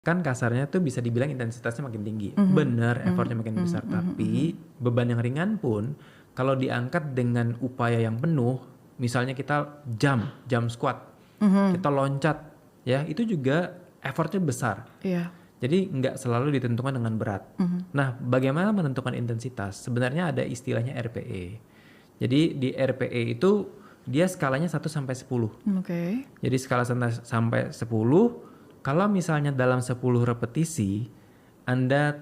Kan kasarnya tuh bisa dibilang intensitasnya makin tinggi. Mhm, Bener, mhm, effortnya makin mhm, besar, mhm, tapi mhm. beban yang ringan pun kalau diangkat dengan upaya yang penuh, misalnya kita jump squat, Mhm. kita loncat, ya itu juga effortnya besar. Iya. Jadi nggak selalu ditentukan dengan berat. Mhm. Nah, bagaimana menentukan intensitas? Sebenarnya ada istilahnya RPE. Jadi di RPE itu dia skalanya 1 sampai 10. Oke. Jadi skala sampai 10, kalau misalnya dalam 10 repetisi Anda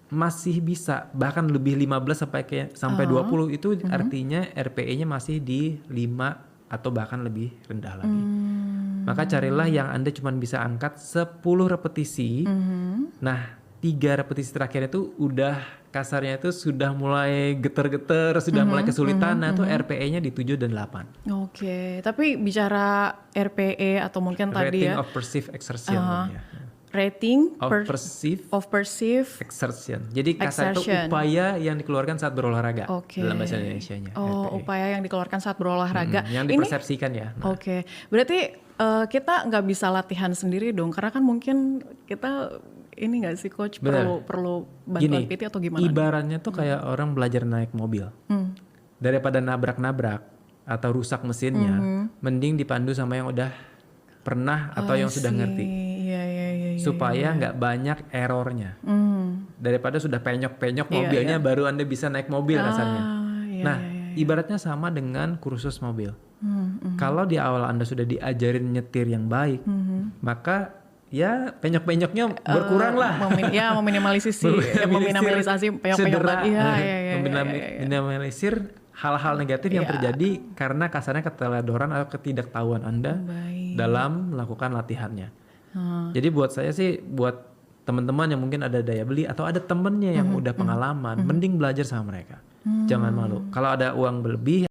masih bisa bahkan lebih 15 sampai Heeh. 20 itu Mhm. artinya RPE-nya masih di 5 atau bahkan lebih rendah lagi. Maka carilah Mmm. yang Anda cuma bisa angkat 10 repetisi. Mhm. Nah, 3 repetisi terakhir itu udah kasarnya itu sudah mulai getar-getar, sudah mulai Mhm, kesulitan, mhm, nah itu mhm. RPE-nya di 7 dan 8. Oke, tapi bicara RPE atau mungkin tadi Rating ya, of perceived exertion namanya. rating Of perceived of perceived exertion. Jadi kasar itu exertion. upaya yang dikeluarkan saat berolahraga Oke. dalam bahasa Indonesianya, Oh, RPE. upaya yang dikeluarkan saat berolahraga. Yang Ini dipersepsikan ya. Nah, oke, berarti kita nggak bisa latihan sendiri dong, karena kan mungkin kita ini nggak sih coach bener. perlu bantuan Gini, PT atau gimana nih? ibaratnya tuh kayak orang belajar naik mobil. Hmm. Daripada nabrak-nabrak atau rusak mesinnya, mending dipandu sama yang udah pernah atau I yang sudah ngerti. see. Iya, iya, iya, iya, Supaya iya. nggak banyak errornya. Hmm. Daripada sudah penyok-penyok Iya, mobilnya iya. baru Anda bisa naik mobil kasarnya. Iya, Nah, iya, iya, iya. ibaratnya sama dengan kursus mobil. Mhm. Kalau di awal Anda sudah diajarin nyetir yang baik, maka ya penyok-penyoknya berkurang lah. Meminimalisasi penyok-penyok cedera, tadi. Iya, iya, iya, iya, iya. minimalisir hal-hal negatif yang Iya. terjadi karena kasarnya keteledoran atau ketidaktahuan Anda Baik. dalam melakukan latihannya. Hmm. Jadi buat saya sih, buat teman-teman yang mungkin ada daya beli atau ada temennya yang udah pengalaman, mending belajar sama mereka. Jangan malu. Kalau ada uang berlebih